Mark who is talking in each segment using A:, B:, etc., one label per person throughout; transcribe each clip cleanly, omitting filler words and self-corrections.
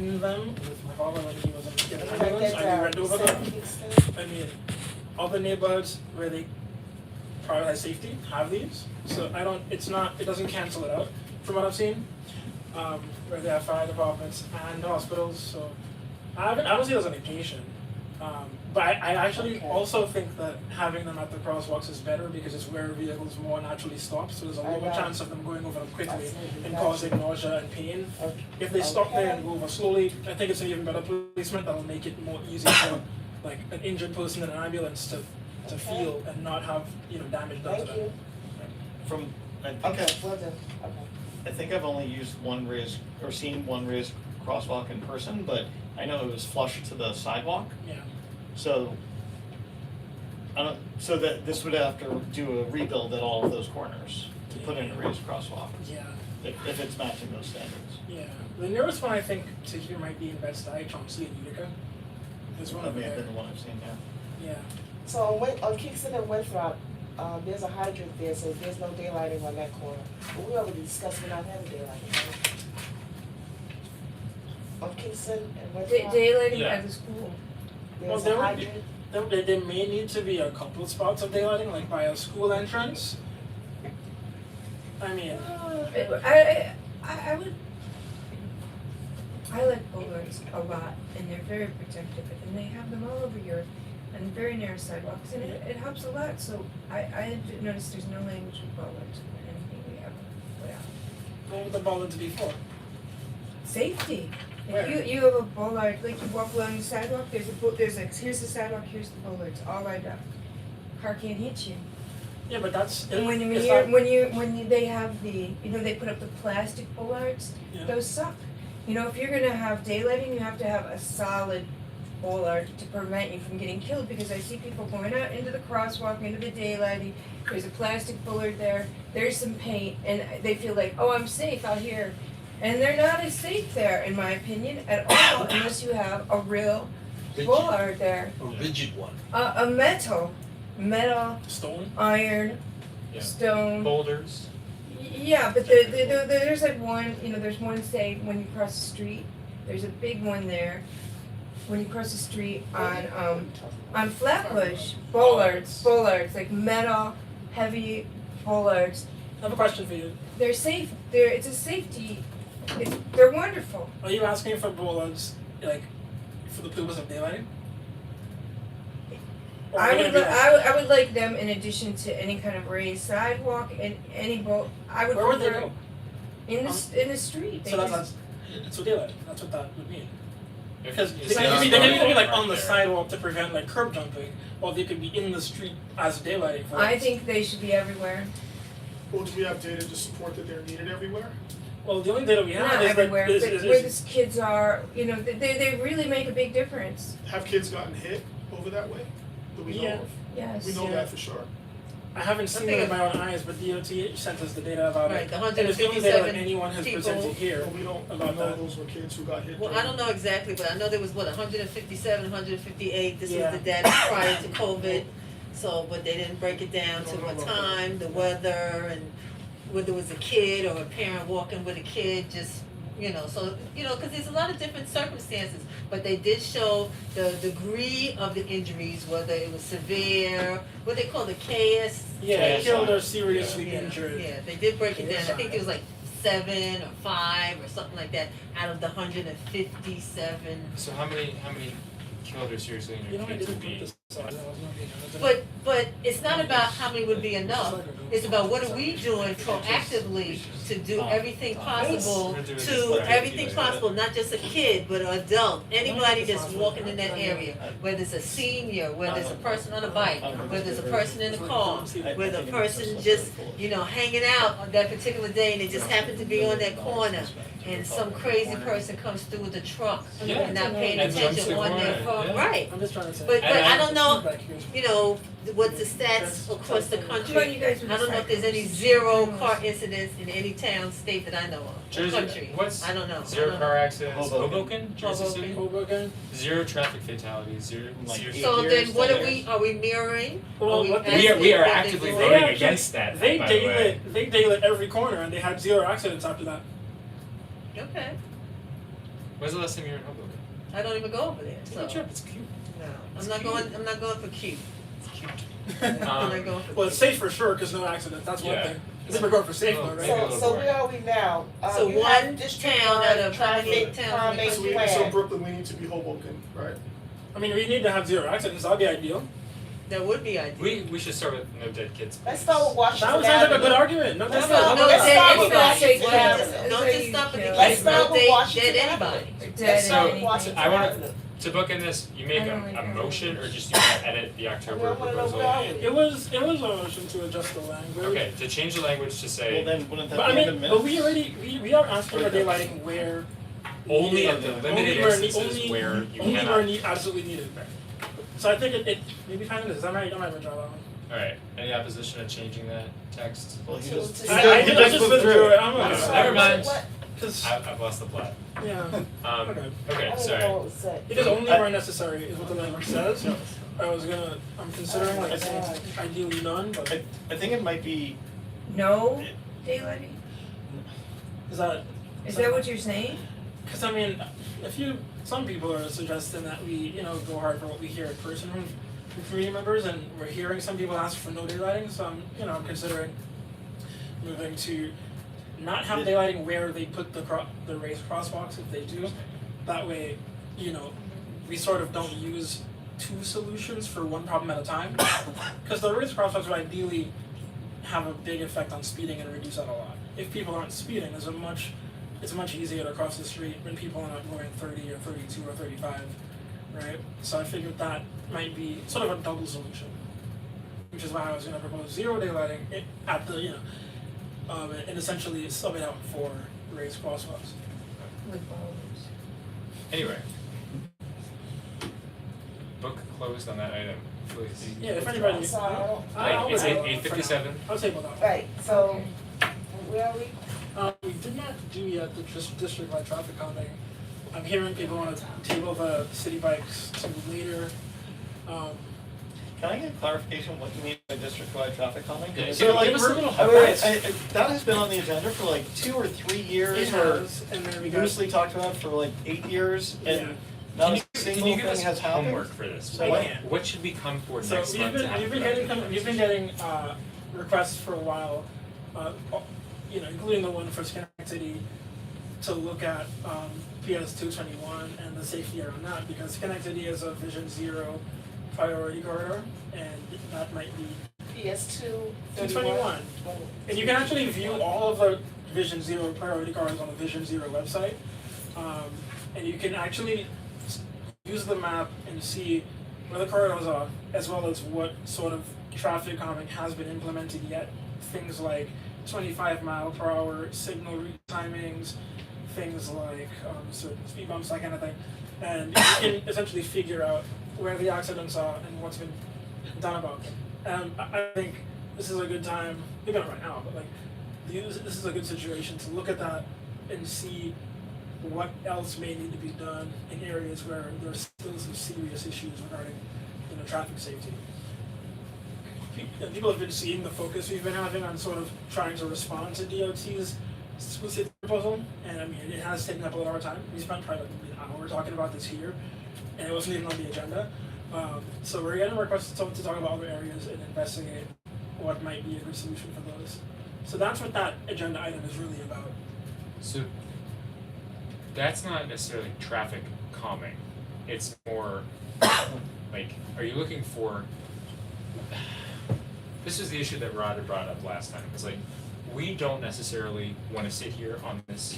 A: them with my father when he was in the
B: Like
A: ambulance.
B: that,
A: I read over them.
B: Kingston.
A: I mean, other neighborhoods where they prioritize safety have these, so I don't. It's not. It doesn't cancel it out from what I've seen. Where they have fire departments and hospitals, so I don't see it as a negation. But I actually
B: Okay.
A: also think that having them at the crosswalks is better because it's where vehicles more naturally stop, so there's a lower
B: Right.
A: chance of them going over them quickly
B: Absolutely.
A: and
B: Gotcha.
A: causing nausea and pain.
B: Okay.
A: If they stop there
B: Okay.
A: and go over slowly, I think it's an even better placement that'll make it more easy for like an injured person in an ambulance to
B: Okay.
A: feel and not have damage done to
B: Thank
A: them.
B: you.
C: From, I think,
B: Okay, well done. Okay.
C: I think I've only used one raised, or seen one raised crosswalk in person, but I know it was flush to the sidewalk,
A: Yeah.
C: so so that this would have to do a rebuild at all of those corners to put in a raised crosswalk,
A: Yeah.
C: if it's matching those standards.
A: Yeah. The nearest one I think to here might be in Bed-Stuy, Chauncey and Utica. There's one
C: That
A: over
C: may have
A: there.
C: been the one I've seen, yeah.
A: Yeah.
B: So on Kingston and Winthrop, there's a hydrant there, so there's no daylighting on that corner. But we already discussed we're not having daylighting, right? On Kingston and Winthrop,
D: Daylighting
E: Yeah.
D: at the school.
B: there's
A: Well,
B: a
A: there would be-
B: hydrant.
A: There may need to be a couple spots of daylighting, like by a school entrance. I mean,
D: I would. I like bollards a lot, and they're very protective, and they have them all over Europe, and very narrow sidewalks, and it helps a lot. So I noticed there's no language with bollards in anything we ever put out.
A: what would the bollards be for?
D: Safety.
A: Where?
D: If you have a bollard, like you walk along the sidewalk, there's like here's the sidewalk, here's the bollards, all lined up. Car can't hit you.
A: Yeah, but that's
D: And when
A: it's
D: they have the, they put up the plastic bollards,
A: Yeah.
D: those suck. If you're gonna have daylighting, you have to have a solid bollard to prevent you from getting killed, because I see people going out into the crosswalk, into the daylighting, there's a plastic bollard there, there's some paint, and they feel like, oh, I'm safe out here. And they're not as safe there, in my opinion, at all, unless you have a real bollard there.
E: A rigid one.
D: A metal,
A: stone.
D: iron,
E: Yeah.
D: stone.
E: Boulders.
D: Yeah, but there's like one, there's one, say, when you cross the street, there's a big one there. When you cross the street on Flatbush, bollards, like metal, heavy bollards.
A: I have a question for you.
D: They're safe, it's a safety, they're wonderful.
A: Are you asking for bollards like for the purpose of daylighting? Or are
D: I
A: they
D: would,
A: gonna be
D: I would like them in addition to any kind of raised sidewalk and any I would
A: Where would they
D: prefer
A: go?
D: in the street. They
A: So
D: just-
A: that's it's for daylight. That's what that would mean. Because
E: It's
A: they
E: not
A: could be like
E: right
A: on the
E: there.
A: sidewalk to prevent like curb jumping, or they could be in the street as daylighting. For
D: I
A: us.
D: think they should be everywhere.
F: Well, do we have data to support that they're needed everywhere?
A: Well, the only data we have
D: Not
A: is
D: everywhere,
A: that
D: but where the kids are, they really make a big difference.
F: Have kids gotten hit over that way? That we know
A: Yeah.
F: of?
D: Yes.
F: We know
A: Yeah.
F: that for sure.
A: I haven't seen
G: think
A: it with
G: it-
A: my own eyes, but DOT sent us the data about
G: Right,
A: it.
G: the
A: And it's the only data that
G: 157
A: anyone has
G: people.
A: presented here
F: But we don't
A: about
F: know
A: that.
F: those were kids who got hit.
G: Well, I don't know exactly, but I know there was 157, 158, this
A: Yeah.
G: was the data prior to COVID. So, but they didn't break it down to
F: Don't know
G: what
F: about
G: time, the weather, and whether it was a kid or a parent walking with a kid, just, so, cause there's a lot of different circumstances. But they did show the degree of the injuries, whether it was severe, what they call the KS.
A: Yeah,
E: KSI.
A: killed or seriously
G: Yeah,
A: injured.
G: Yeah, they did break it down, I think
A: KSI.
G: it was like 7 or 5 or something like that, out of the 157.
E: So how many killed or seriously
A: You
E: injured
A: know, I
E: kids
A: didn't
E: would
A: put
E: be?
A: this on. That was not being-
G: But it's not about how many would be enough, it's about what are we doing proactively to do everything possible, not just a kid, but an adult, anybody that's walking in that area, whether it's a senior, whether it's a person on a bike, whether it's a person in a car, whether a person just, hanging out on that particular day and they just happen to be on that corner, and some crazy person comes through with a truck
E: Yeah.
G: and not paying
E: And jumps
G: attention
E: the
G: on their
E: corner,
G: phone,
E: yeah.
G: right?
A: I'm just trying to say.
G: But I don't know,
A: Feedback here is-
G: what the stats across the
D: Come on,
G: country.
D: you guys with
G: I don't
D: the
G: know if there's any
D: cycles.
G: zero car incidents in any town, state that I know of, or
E: Jersey,
G: country.
E: what's
G: I don't know.
E: zero car accidents?
C: Hoboken.
E: Hoboken, Jersey City.
A: Hoboken.
E: Zero traffic fatalities. Zero.
C: Like
E: zero.
C: eight
G: So
C: years,
G: then what
C: 10
G: are
C: years.
G: are we mirroring?
A: Well,
G: Are we
A: what they-
E: We are
G: asking what they
E: actively
G: do?
A: They
E: voting
A: actually-
E: against that.
A: They
E: by the way.
A: daylit every corner, and they had 0 accidents after that.
G: Okay.
E: When's the last time you were in Hoboken?
G: I don't even go over there, so.
E: Take a trip, it's cute.
G: No, I'm not going for cute.
E: It's cute.
G: I'm not going for
A: Well, it's
G: cute.
A: safe for sure, cause no accidents, that's one
E: Yeah.
A: thing. I think we're going for safe
E: Well,
A: though, right?
E: maybe a
B: So,
E: little
B: so
E: boring.
B: where are we now?
G: So
B: You
G: one
B: have district
G: town out of how many
B: traffic
G: towns we
B: calming
G: got?
F: So
B: plan.
F: Brooklyn, we need to be Hoboken, right?
A: I mean, we need to have 0 accidents, that'd be ideal.
G: That would be ideal.
E: We should start with no dead kids.
B: Let's start with Washington
A: That sounds like a
B: Avenue.
A: good argument, no
B: Let's
A: doubt.
B: start-
G: No,
B: let's
G: dead
B: start with
G: anybody.
B: Washington
G: Don't
B: Avenue.
G: just- Don't just stop at the
B: Let's
G: kids,
B: start
G: no,
B: with
G: they,
B: Washington
G: dead
B: Avenue.
G: anybody.
D: Dead
B: Let's start with
D: anything.
B: Washington
E: I wanna-
B: Avenue.
E: To bookend this, you make
D: I don't like
E: a
D: that.
E: motion or just you wanna edit the
B: I
E: October
B: wanna know
E: proposal?
B: where are we?
A: It was a motion to adjust the language.
E: Okay, to change the language to
C: Well,
E: say
C: then, wouldn't that
A: But I
C: be in the
A: mean,
C: minutes?
A: but we already, we are asking for daylighting where.
E: only
A: needed.
E: of the
C: Only
E: limited
A: where
E: instances where you
A: only
E: cannot.
A: where absolutely needed. So I think it maybe kind of is, I might withdraw that one.
E: Alright, any opposition to changing that text?
C: Well, he
B: To-
C: just.
B: to
A: I
B: say-
A: just withdrew it, I'm
B: I'm
A: okay.
B: sorry,
E: Never mind.
B: what-
A: Cause,
E: I've lost the plot.
A: yeah,
E: Okay,
B: I don't even
E: sorry.
B: know what was said.
A: it is only where necessary is what the language says. I'm considering
B: Oh my
A: like
B: God.
A: ideally none, but
C: I think it might be,
D: No daylighting?
A: is that,
D: Is that what you're saying?
A: cause I mean, some people are suggesting that we, go hard for what we hear in person from community members, and we're hearing some people ask for no daylighting, so I'm considering moving to not have daylighting where they put the raised crosswalks if they do. That way, we sort of don't use 2 solutions for one problem at a time. Cause the raised crosswalks would ideally have a big effect on speeding and reduce that a lot. If people aren't speeding, it's much easier to cross the street when people are not going 30 or 32 or 35, right? So I figured that might be sort of a double solution, which is why I was gonna propose 0 daylighting at the, and essentially sub it out for raised crosswalks.
D: With bollards.
E: Anyway. Book closed on that item, please.
A: Yeah, if anybody.
B: I'm sorry, I don't-
E: Like, it's
A: withdraw it
E: 8:57.
A: for now. I'll table that.
B: Right, so, where are we?
A: We did not do yet the district-wide traffic calming. I'm hearing people want to table the city bikes to later.
C: can I get clarification what you mean by district-wide traffic calming?
E: Yeah,
C: So
E: give
C: like,
E: us a
C: we're-
E: little
C: I mean,
E: highlights.
C: that has been on the agenda for like 2 or 3 years,
A: It
C: or
A: has, and then we got.
C: loosely talked about for like 8 years,
A: Yeah.
C: and not
E: Can
C: a
E: you
C: single
E: give
C: thing
E: us
C: has happened.
E: homework for this?
A: I
E: What,
A: can.
E: what should we come for
A: So
E: next month to have
A: we've been getting requests for a while, including the one for Schenectady, to look at PS 221 and the safety around that, because Schenectady is a Vision 0 priority corridor, and that might be
B: PS2,
A: 221. And you can actually view all of the Vision Zero priority cards on the Vision Zero website. And you can actually use the map and see where the corridors are, as well as what sort of traffic calming has been implemented yet. Things like 25-mile-per-hour signal timings, things like certain speed bumps, that kind of thing. And you can essentially figure out where the accidents are and what's been done about them. I think this is a good time, maybe not right now, but this is a good situation to look at that and see what else may need to be done in areas where there's still some serious issues regarding traffic safety. People have been seeing the focus we've been having on sort of trying to respond to DOT's school safety proposal, and I mean it has taken up a lot of our time. We spent probably like an hour talking about this here, and it wasn't even on the agenda. So we're getting requests to talk about other areas and investigate what might be a good solution for those. So that's what that agenda item is really about.
E: So that's not necessarily traffic calming. It's more like, are you looking for? This is the issue that Rod had brought up last time. It's like, we don't necessarily want to sit here on this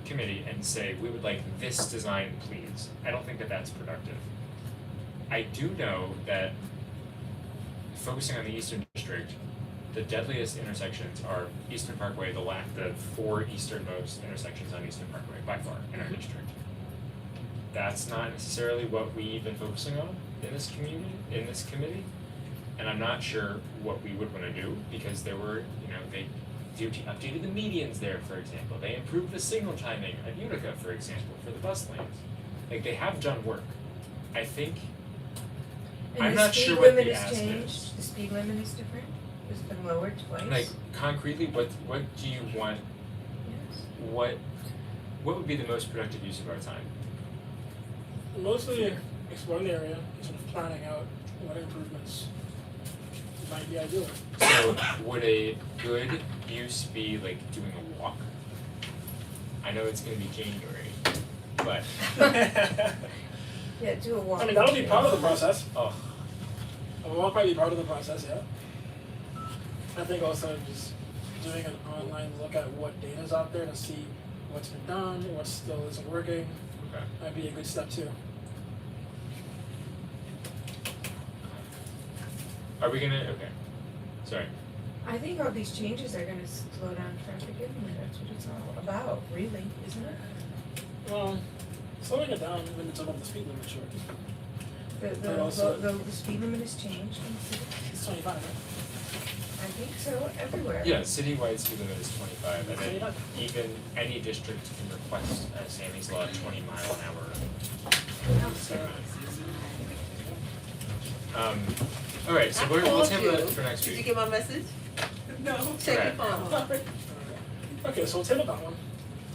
E: committee and say, we would like this design, please. I don't think that that's productive. I do know that focusing on the Eastern District, the deadliest intersections are Eastern Parkway, the 4 easternmost intersections on Eastern Parkway, by far, in our district. That's not necessarily what we've been focusing on in this committee, and I'm not sure what we would wanna do, because there were, they updated the medians there, for example, they improved the signal timing at Utica, for example, for the bus lanes. Like, they have done work. I think, I'm not sure what the ask
D: And the speed limit is
E: is.
D: changed, the speed limit is different, it's been lowered twice.
E: like, concretely, what do you want,
D: Yes.
E: what what would be the most productive use of our time?
A: Mostly exploring the area and sort of planning out what improvements might be ideal.
E: So would a good use be like doing a walk? I know it's gonna be January, but
D: Yeah, do a walk.
A: I mean, that'll be part of the process.
E: oh,
A: A walk might be part of the process, yeah. I think also just doing an online look at what data's out there to see what's been done, what still isn't working,
E: okay.
A: might be a good step too.
E: Are we gonna, okay, sorry.
D: I think all these changes are gonna slow down traffic anyway, that's what it's all about, really, isn't it?
A: Well, slowing it down when it's above the speed limit, sure. But also-
D: The speed limit has changed in the city.
A: It's 25, right?
D: I think so, everywhere.
E: Yeah, citywide speed limit is 25, and then
A: 25.
E: even any district can request, Sammy's law, 20-mile-an-hour. Alright, so
G: I
E: we'll
G: called
E: table
G: you.
E: that for next
G: Did you
E: week.
G: get my message?
B: No.
G: Check your
E: Okay.
G: phone.
A: Okay, so we'll table that one.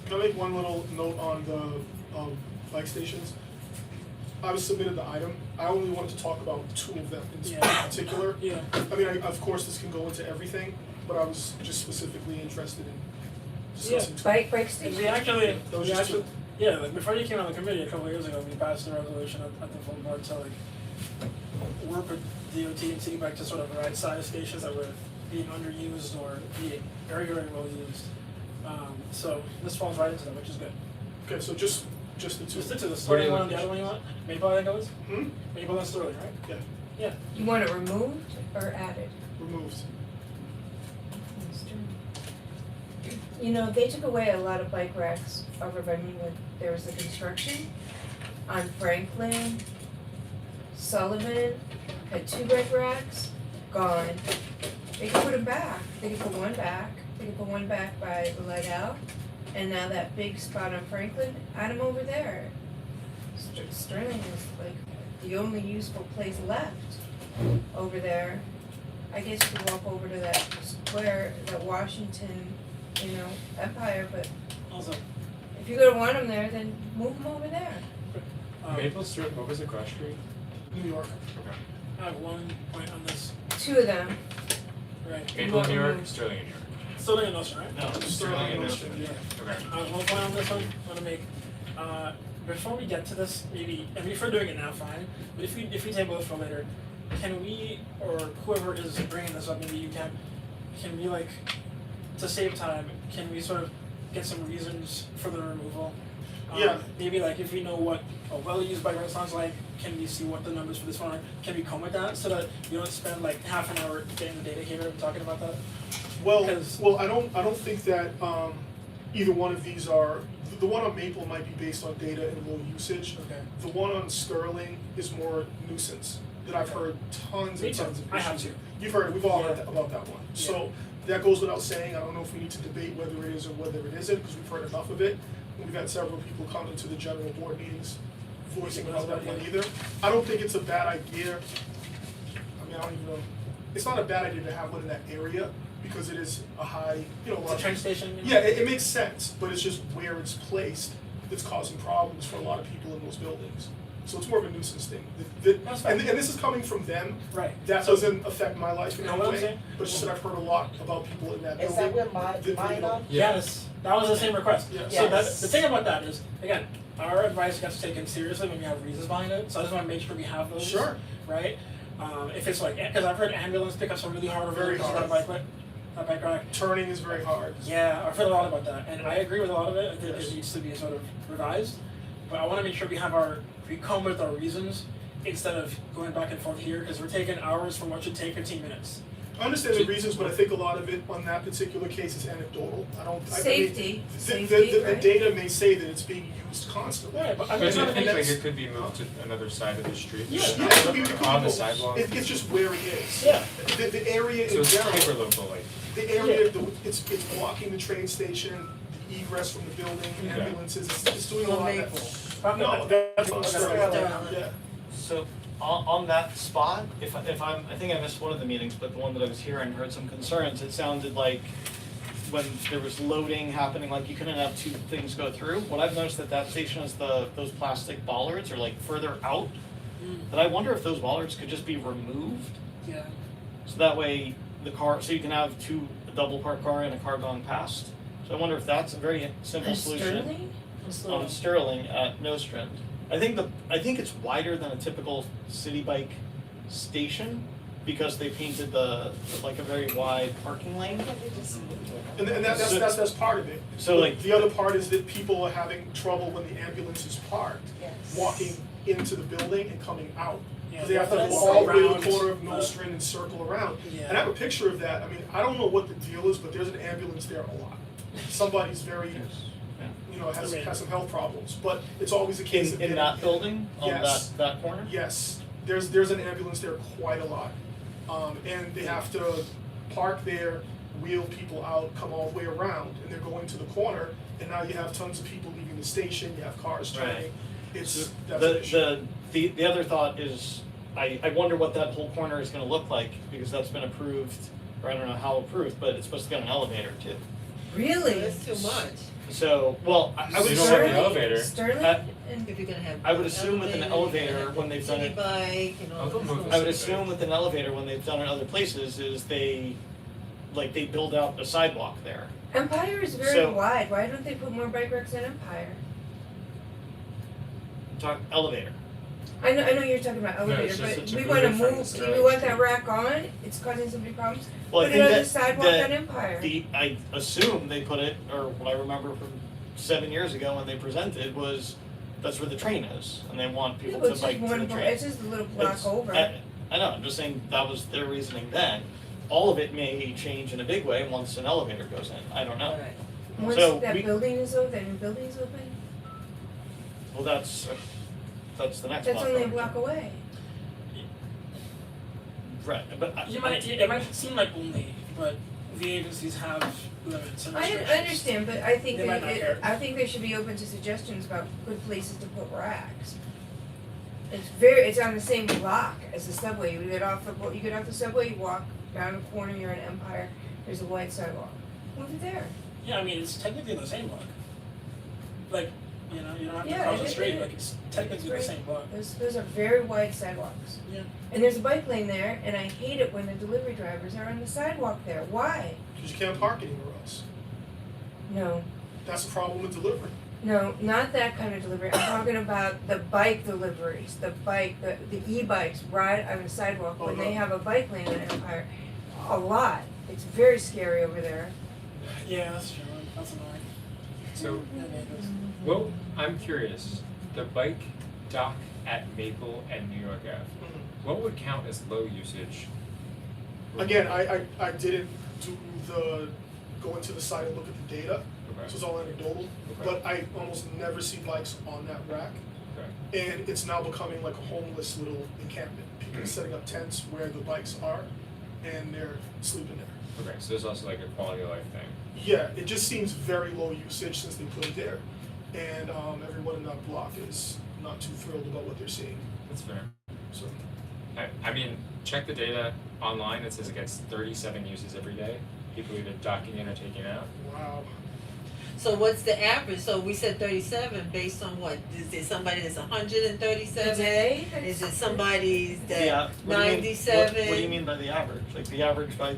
F: Can I make one little note on the bike stations? I was submitted the item, I only wanted to talk about 2 of them in
A: Yeah.
F: particular.
A: Yeah.
F: I mean, of course, this can go into everything, but I was just specifically interested in discussing 2.
D: Bike
A: And
D: station.
A: we actually,
F: That was
A: we
F: just
A: actually, yeah, like before you came on the committee a couple of years ago, we passed a resolution at the full board to like work with DOT and city bike to sort of right size stations that were being underused or being very, very well used. So this falls right into that, which is good.
F: Okay, so just the 2.
A: Just stick to the
E: What are
A: Sterling
E: you
A: one, the
E: looking
A: other one you want? Maple, I think it was?
F: Hmm?
A: Maple and Sterling, right?
F: Yeah,
A: Yeah.
D: You want it removed or added?
F: removed.
D: You know, they took away a lot of bike racks over by me when there was the construction on Franklin. Sullivan had 2 bike racks, gone. They could put them back, they could put one back, they could put one back by the lighthouse. And now that big spot on Franklin, add them over there. Sterling is like the only useful place left over there. I guess you could walk over to that square, that Washington, Empire, but
A: Also,
D: if you're gonna want them there, then move them over there.
E: Maple Street, what was it, Cross Street?
A: New York.
E: Okay.
A: I have one point on this,
D: 2 of them.
A: right?
E: Maple in New York,
D: removed.
E: Sterling in New York.
A: Sterling and Nostrand, right?
C: No,
F: Sterling and
C: Nostrand.
F: Nostrand, yeah.
E: Okay.
A: One point on this one, I wanna make, before we get to this, maybe, I mean, if we're doing it now, fine, but if we table it for later, can we, or whoever is bringing this up, maybe you can we like, to save time, can we sort of get some reasons for the removal?
F: Yeah.
A: Maybe like if we know what a well-used bike rack sounds like, can we see what the numbers for this one are? Can we come with that so that you don't spend like half an hour getting the data here and talking about that?
F: Well,
A: Because-
F: I don't think that either one of these are, the one on Maple might be based on data and low usage.
A: Okay.
F: The one on Sterling is more nuisance, that I've heard tons
A: Me
F: and
A: too.
F: tons of issues.
A: I have too.
F: You've heard, we've all heard
A: Yeah.
F: about that one. So that goes without saying, I don't know if we need to debate whether it is or whether it isn't, because we've heard enough of it. And we've had several people come into the general board meetings voicing about that one either. I don't think it's a bad idea. I mean, I don't even know, it's not a bad idea to have one in that area, because it is a high, a
A: It's
F: lot
A: a
F: of.
A: train station.
F: Yeah, it makes sense, but it's just where it's placed that's causing problems for a lot of people in those buildings. So it's more of a nuisance thing.
A: That's fine.
F: And this is coming from them.
A: Right.
F: That doesn't affect my life in
A: You know
F: any
A: what I'm
F: way,
A: saying?
F: but it's just that I've heard a lot about people in that building.
B: Is that where
F: that
B: mine
F: really
B: are?
A: Yes, that was the same request.
F: Yeah.
A: So that,
B: Yes.
A: the thing about that is, again, our advice gets taken seriously when we have reasons behind it, so I just wanna make sure we have those.
F: Sure.
A: Right? If it's like, cause I've heard ambulance pickups are really hard over there
F: Very
A: because of
F: hard.
A: that bike rack.
F: Turning is very hard.
A: Yeah, I've heard a lot about that, and I agree with a lot of it, I think
F: Yes.
A: it needs to be sort of revised. But I wanna make sure we come with our reasons instead of going back and forth here, cause we're taking hours from what should take 15 minutes.
F: I understand the reasons, but I think a lot of it on that particular case is anecdotal. I don't, I mean,
D: Safety,
F: the
D: safety, right?
F: data may say that it's being used constantly.
A: Yeah, but I
E: But
A: mean,
E: do
A: it's
E: you
A: not
E: think
A: even
E: like it could be moved to another side of the street?
A: Yeah,
F: Yeah, it could be
E: On the
F: both.
E: sidewalk?
F: It's just where it is.
A: Yeah.
F: The area
E: So
F: in
E: it's
F: general.
E: hyper local, like,
F: The area, it's blocking the train station, the egress from the building,
A: Yeah.
F: ambulances, it's doing a lot of
G: Maple.
F: that. No, that's on Sterling,
G: Sterling.
F: yeah.
C: So on that spot, if I'm, I think I missed one of the meetings, but the one that I was here and heard some concerns, it sounded like when there was loading happening, like you couldn't have two things go through. What I've noticed at that station is those plastic bollards are like further out. That I wonder if those bollards could just be removed,
A: Yeah.
C: so that way so you can have a double parked car and a car going past. So I wonder if that's a very simple
D: On
C: solution.
D: Sterling?
C: On Sterling at Nostrand. I think it's wider than a typical city bike station because they painted like a very wide parking lane.
F: And that's part of it.
C: So,
F: But
C: like-
F: the other part is that people are having trouble when the ambulance is parked,
B: Yes.
F: walking into the building and coming out.
A: Yeah,
F: Because they have to
B: that's
F: go all the way to
A: around
F: the corner of
A: the-
F: Nostrand and circle around.
A: Yeah.
F: And I have a picture of that. I mean, I don't know what the deal is, but there's an ambulance there a lot. Somebody's very, you know, has some health problems, but it's always a case of
C: In
F: getting-
C: that building, on
F: Yes.
C: that corner?
F: Yes, there's an ambulance there quite a lot. And they have to park there, wheel people out, come all the way around, and they're going to the corner, and now you have tons of people leaving the station, you have cars turning. That's an issue.
C: The other thought is, I wonder what that whole corner is gonna look like, because that's been approved, or I don't know how approved, but it's supposed to get an elevator too.
D: Really?
G: That's too much,
C: So, well, I would
E: You don't have
C: assume,
E: the elevator.
D: Sterling?
C: Uh,
D: And
G: if you're gonna have.
C: I would assume with an elevator, when they've done
G: City
C: it-
G: bike and all
E: Oh, they'll
G: this
E: move
G: stuff.
C: I would assume with an elevator, when they've done it other places, is they build out a sidewalk there.
D: Empire is very
C: So-
D: wide, why don't they put more bike racks in Empire?
C: Talk elevator.
D: I know you're talking about elevator,
E: it's just
D: but
E: to
D: we
E: move
D: wanna
E: it from the
D: move, do
E: Sterling
D: we want that
E: Street.
D: rack on? It's causing somebody problems?
C: Well, I
D: Put it
C: think
D: on the
C: that
D: sidewalk on Empire.
C: I assume they put it, or what I remember from 7 years ago when they presented was, that's where the train is, and they want
D: Yeah,
C: people
D: but
C: to
D: it's
C: bike
D: just
C: to the
D: one,
C: train.
D: it's just a little block
C: It's-
D: over.
C: I know, I'm just saying that was their reasoning then. All of it may change in a big way once an elevator goes in, I don't know.
G: Alright.
D: Once
C: so
D: that
C: we-
D: building is open, that new building's open,
C: Well, that's the next
D: that's
C: block
D: only a
C: over.
D: block away.
C: Right, but
A: It might seem like only, but the agencies have limits and
D: I
A: restrictions.
D: understand, but I think
A: They might
D: that
A: not care.
D: I think they should be open to suggestions about good places to put racks. It's on the same block as the subway, you get off the subway, you walk down the corner, you're in Empire, there's a wide sidewalk. Move it there.
A: Yeah, I mean, it's technically the same block. Like, you know, you don't have to
D: Yeah,
A: cross the
D: it-
A: street,
D: it-
A: like it's technically the
D: right.
A: same block.
D: Those are very wide sidewalks.
A: Yeah.
D: And there's a bike lane there, and I hate it when the delivery drivers are on the sidewalk there, why?
F: Because you can't park anywhere else.
D: No,
F: That's the problem with delivery.
D: no, not that kind of delivery, I'm talking about the bike deliveries, the e-bikes ride on the sidewalk when they have a bike lane on Empire. A lot, it's very scary over there.
A: Yeah, that's true. That's annoying.
E: So,
A: Yeah, neighbors.
E: well, I'm curious, the bike dock at Maple and New York Ave, what would count as low usage?
F: Again, I didn't go into the site and look at the data,
E: Okay.
F: so it's all anecdotal, but I almost never see bikes on that rack.
E: Okay.
F: And it's now becoming like a homeless little encampment. People are setting up tents where the bikes are, and they're sleeping there.
E: Okay, so there's also like a quality of life thing.
F: Yeah, it just seems very low usage since they put it there. And everyone in that block is not too thrilled about what they're seeing,
E: That's fair.
F: so.
E: I mean, check the data online, it says it gets 37 uses every day, people either docking in or taking out.
F: Wow.
G: So what's the average? So we said 37 based on what? Is there somebody that's 137?
D: Today?
G: Is it somebody
C: yeah,
G: that
C: what do you mean-
G: 97?
C: What do you mean by the average? Like the average by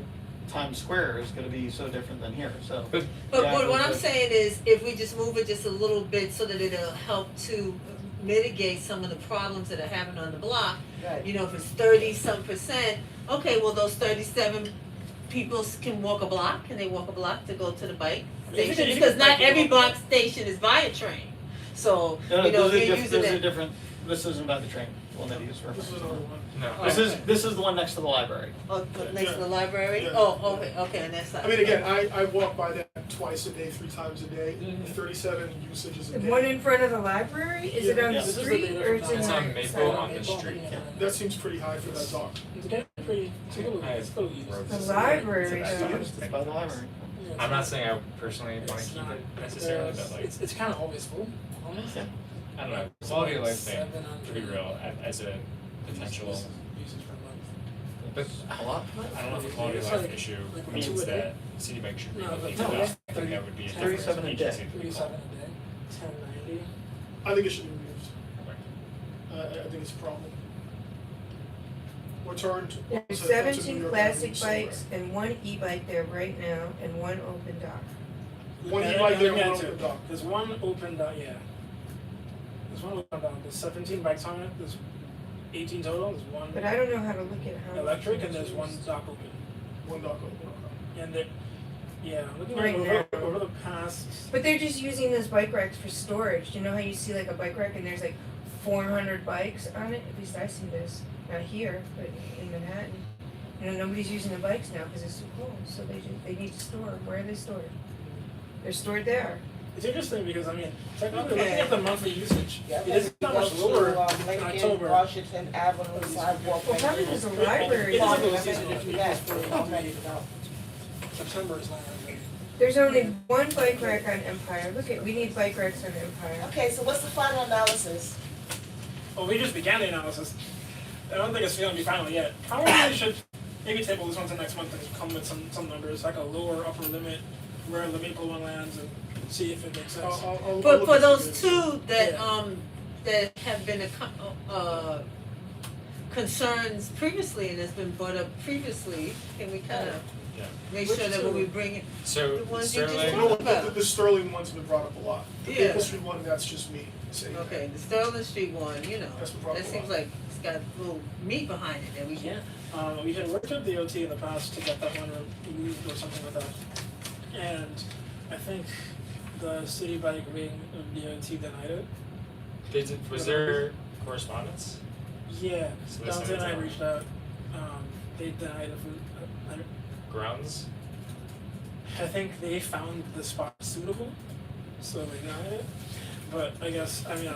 C: Times Square is gonna be so different than here, so.
E: But
G: But
C: Yeah,
G: what I'm
C: but-
G: saying is, if we just move it just a little bit so that it'll help to mitigate some of the problems that are happening on the block,
B: Right.
G: you know, if it's 30-some%, okay, well, those 37 people can walk a block, can they walk a block to go to the bike
A: If you
G: station?
A: can-
G: Because not
A: if you
G: every
A: can-
G: block station is via train, so,
C: No,
G: you know,
C: those
G: if
C: are
G: you're
C: those
G: using
C: are
G: it.
C: different, this isn't about the train, the one that he was
F: This is
C: referencing.
F: another one.
E: no,
C: This is the one next to the library.
G: Oh, next to the library?
F: Yeah.
G: Oh, okay, and that's.
F: I mean, again, I walk by that twice a day, 3 times a day, 37 usages a
D: The
F: day.
D: one in front of the library, is it on
C: Yeah.
D: the
F: This is the
D: street
A: data
D: or it's
A: from
D: in
E: It's
D: the
E: on Maple
D: sidewalk?
E: on the street.
F: That seems pretty high for that dock.
A: It's getting pretty, it's a little used.
D: The library,
E: It's
D: though.
C: It's by the library.
A: Yeah,
E: I'm not saying I personally wanna
A: it's
E: keep
A: not-
E: it necessarily, but like,
A: It's kind of always full, almost.
C: Yeah.
E: I don't know, quality of life thing,
A: 700
E: to be real, as a potential
A: usage per month.
E: But
C: A lot?
E: I don't know if the quality of
A: It's
E: life
A: like-
E: issue
A: like
E: means
A: 2 a day.
E: that city bike should be
A: No,
E: located.
A: no,
E: I
A: that's
E: think that would be a
C: 37 a
E: different
C: day.
E: agency to call.
A: 37 a day, 1090.
F: I think it should be removed. I think it's a problem. Or turned.
D: There's
F: to- to New
D: 17
F: York
D: classic
F: Avenue somewhere.
D: bikes and 1 e-bike there right now and 1 open dock.
F: One
A: Yeah,
F: e-bike there,
A: yeah,
F: one
A: too.
F: open dock.
A: There's one open dock, yeah. There's one open dock, there's 17 bikes on it, there's 18 total, there's one
D: But I don't know how to look at how.
A: electric and there's one dock open.
F: One dock open, okay.
A: And they, yeah, looking
D: Right
A: at
D: now.
A: over the past,
D: But they're just using those bike racks for storage. You know how you see like a bike rack and there's like 400 bikes on it? At least I see this. Not here, but in Manhattan. You know, nobody's using the bikes now because it's too cold, so they need to store 'em. Where are they stored? They're stored there.
A: it's interesting because I mean, technically
B: Okay.
A: looking at the monthly usage,
B: Yeah,
A: it is not much lower in
B: Lincoln,
A: October.
B: Washington Avenue sidewalk.
D: Well, probably because the library.
A: It is a
B: Parking,
A: good
B: I
A: season
B: bet
A: if
B: you
A: you
B: that
A: use
B: for
A: for
B: already developed.
A: September is not really.
D: There's only one bike rack on Empire. Look at, we need bike racks on Empire.
B: Okay, so what's the final analysis?
A: Well, we just began the analysis. I don't think it's gonna be final yet. Probably we should maybe table this one to next month and come with some numbers, like a lower upper limit where the Maple one lands and see if it makes sense.
F: I'll
G: For
F: look into
G: those
F: this.
G: two that
A: Yeah.
G: that have been concerns previously and has been brought up previously, can we kind of
E: Yeah.
G: make
A: Which
G: sure that when
A: two?
G: we bring it,
E: So
G: The ones you just
F: You
E: Sterling,
F: know what, the Sterling one's been brought up a lot. The
G: Yeah.
F: Maple Street one, that's just me saying that.
G: okay, the Sterling Street one, you know,
F: That's been brought up
G: that
F: a
G: seems
F: lot.
G: like it's got a little meat behind it that we can.
A: We had worked with DOT in the past to get that one removed or something like that. And I think the city bike wing of DOT denied it.
E: was there correspondence?
A: Yeah,
E: So they
A: Dante
E: sent
A: and
E: it
A: I
E: to-
A: reached out. They denied it.
E: Grounds?
A: I think they found the spot suitable, so they denied it. But I guess, I mean,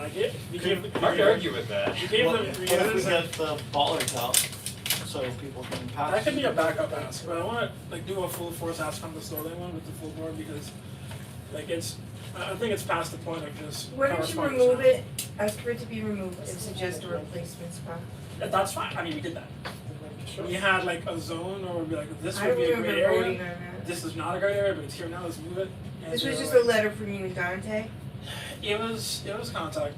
A: we gave
E: Hard to argue with that.
A: We gave
C: What
A: them
C: if we
A: reasons and
C: get the bollards out so people can pass?
A: that could be a backup ask, but I wanna like do a full force ask on the Sterling one with the full board because like I think it's past the point of just
D: Why don't you
A: correspondence
D: remove
A: now.
D: it, ask for it to be removed and suggest a replacement spot?
A: That's fine, I mean, we did that. We had like a zone or we'd be like, this
D: I
A: would be a
D: remember
A: great
D: voting
A: area,
D: on that.
A: this is not a great area, but it's here now, let's move it. And
D: This
A: they
D: was
A: were
D: just a
A: like-
D: letter from you and Dante?
A: It was contact.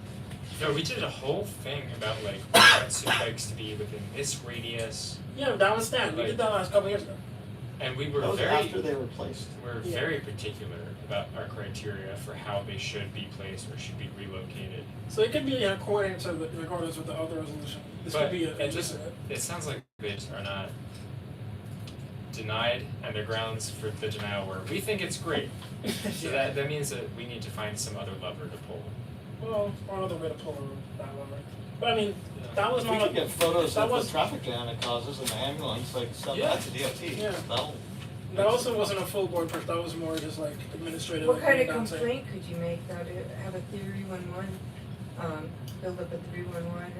E: No, we did a whole thing about like we want city bikes to be within this radius,
A: Yeah, that was Stan, we did that last couple years ago.
E: and we were
C: That was
E: very
C: after they were placed.
E: we're
A: Yeah.
E: very particular about our criteria for how they should be placed or should be relocated.
A: So it could be according to the, regardless with the other resolution, this could
E: But
A: be a.
E: it just it sounds like they just are not denied, and their grounds for the denial were we think it's great. So that means that we need to find some other lever to pull.
A: Well, or another way to pull that lever. But I mean, that was
C: If we
A: not
C: could get photos
A: that
C: of
A: was-
C: the traffic jam it causes in the ambulance, like send
A: Yeah.
C: that to DOT.
A: Yeah.
C: That'll.
A: that also wasn't a full board push, that was more just like administrative.
D: What
A: like
D: kind of
A: Dante.
D: complaint could you make though, to have a 311, build up a 311,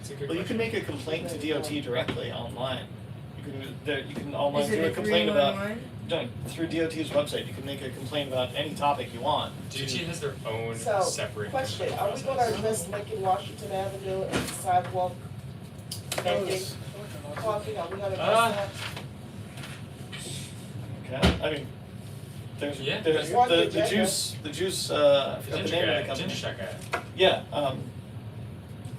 E: It's a good
C: Well, you
E: question.
C: can make a complaint to DOT directly online. You can online
D: is
C: do
D: it
C: a
D: a
C: complaint about,
D: 311?
C: no, through DOT's website, you can make a complaint about any topic you want.
E: DOT has their own
B: So,
E: separate
B: question,
E: approval
B: are we gonna
E: process.
B: address Lincoln Washington Avenue and sidewalk
A: That
B: bending,
A: was-
B: parking, are we gonna
E: Uh,
B: address
C: Okay, I mean, there's
E: Yeah.
C: there's
B: One
C: the
B: agenda.
C: juice, I forgot the
E: Ginger
C: name of
E: guy,
C: the company.
E: Ginger Shack guy.
C: Yeah,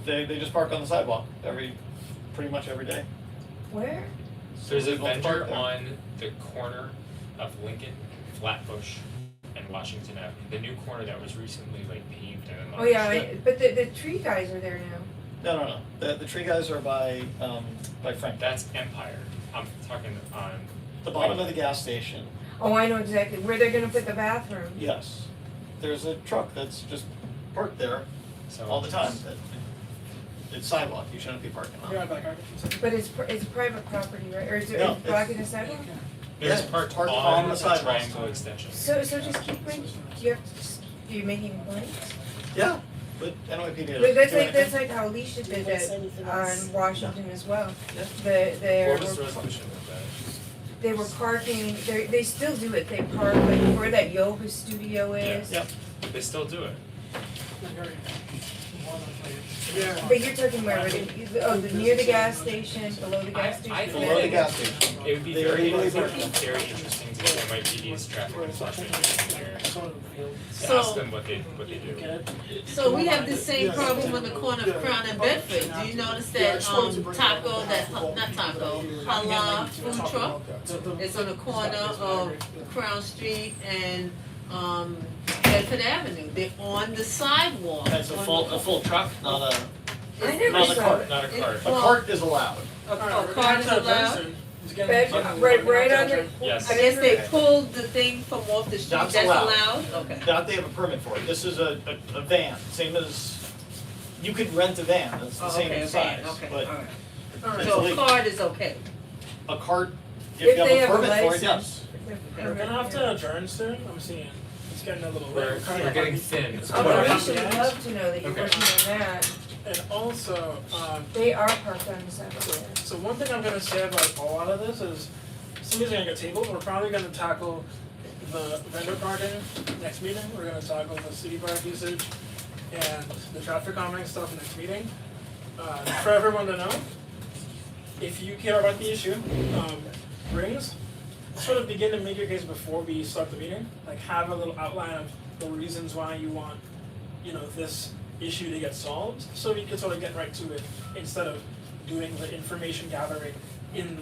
C: they just park on the sidewalk pretty much every day.
D: Where?
C: So
E: There's a
C: they both park
E: vendor
C: there.
E: on the corner of Lincoln, Flatbush, and Washington Avenue. The new corner that was recently like paved and
D: Oh yeah,
E: enlarged.
D: but the tree guys are there now.
C: No. The tree guys are by Frank.
E: That's Empire. I'm talking on
C: The bottom of the gas station.
D: Oh, I know exactly, where they're gonna put the bathroom.
C: Yes. There's a truck that's just parked there
E: so
C: all the time. It's sidewalk. You shouldn't be parking
A: You're
C: on.
A: right back, Arthur.
D: But it's private property, right, or is it
C: No,
D: it's blocking the sidewalk?
E: It's
C: Yeah,
E: parked
C: parked
E: on
C: on the
E: the
C: sidewalk.
E: triangle extension.
D: So just keep bringing, do you have to just, are you making complaints?
C: Yeah, but NYPD doesn't
D: But that's
C: do
D: like, that's
C: anything.
D: like how Alicia did
B: Did they say anything
D: it
B: else?
D: on Washington as well.
C: Yeah.
D: They
E: What was the
D: were,
E: resolution with that?
D: they were parking, they still do it, they park like where that yoga studio is.
C: Yep.
E: They still do it.
F: Yeah.
D: But you're talking where, the near the gas station, below the gas station?
E: I
C: Below the gas station.
E: It would be
C: They
E: very,
C: really
E: very
C: work.
E: interesting to get MITD's traffic enforcement engineer to
G: So-
E: ask them what they do.
G: So we have the same problem on the corner of Crown and Bedford. Do you notice that taco, not taco, halal food truck? It's on the corner of Crown Street and Bedford Avenue. They're on the sidewalk.
C: That's a full truck, not a,
D: I never
C: not a
D: saw
C: cart.
D: it.
E: Not a cart.
C: A cart is allowed.
G: A car is allowed.
D: Right under,
E: Yes.
G: I guess they pulled the thing from off the street.
C: That's
G: That's
C: allowed.
G: allowed? Okay.
C: That they have a permit for. This is a van, same as, you could rent a van, it's the
G: Oh,
C: same
G: okay,
C: in size,
G: okay,
C: but
G: alright.
C: it's
G: So a
C: legal.
G: card is okay.
C: A cart,
D: If
C: if you
D: they
C: have
D: have
C: a
D: a
C: permit for it,
D: license.
C: yes.
A: We're gonna have to adjourn soon, I'm seeing, it's getting a little late.
E: We're getting thin.
D: Oh, but we
A: Yeah.
D: should love to know that you're
E: Okay.
D: working on that.
A: And also,
D: They are parked on the side of the road.
A: so one thing I'm gonna say about a lot of this is, somebody's gonna get tabled, we're probably gonna tackle the vendor parking next meeting, we're gonna tackle the city park usage and the traffic calming stuff next meeting. For everyone to know, if you care about the issue, rings, sort of begin to make your case before we start the meeting, like have a little outline of the reasons why you want, this issue to get solved, so we can sort of get right to it instead of doing the information gathering in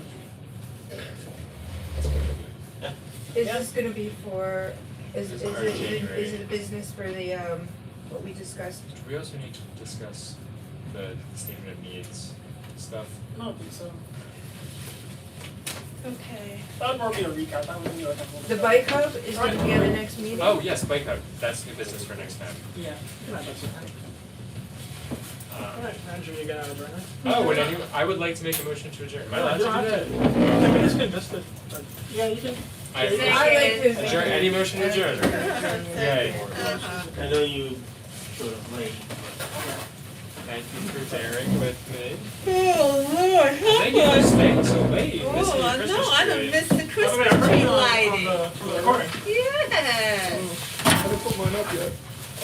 D: Is
A: Yeah.
D: this gonna be for, is
E: It's
D: it,
E: our January.
D: is it a business for the, what we discussed?
E: We also need to discuss the statement of needs stuff.
A: I don't think so.
G: Okay.
A: That would more be a recap, that would be like a little.
D: The bike hub is gonna be at the next meeting?
E: Oh, yes, bike hub, that's new business for next time.
A: Yeah. That's okay. Alright, Andrew, you got out of burner?
E: Oh, I would like to make a motion to adjourn. Am I allowed to do that?
A: I mean, it's been listed, but, yeah, you can.
E: I
D: I like to.
E: adjourn, any motion to adjourn. Yay.
H: I know you sort of late.
E: Thank you for bearing with me.
G: Oh, Lord,
E: Thank you for staying so late, missing
G: Oh,
E: your
G: I
E: Christmas
G: know, I done
E: tree.
G: missed the
A: By the way,
G: Christmas
A: I'm
G: tree
A: working on
G: lighting.
A: the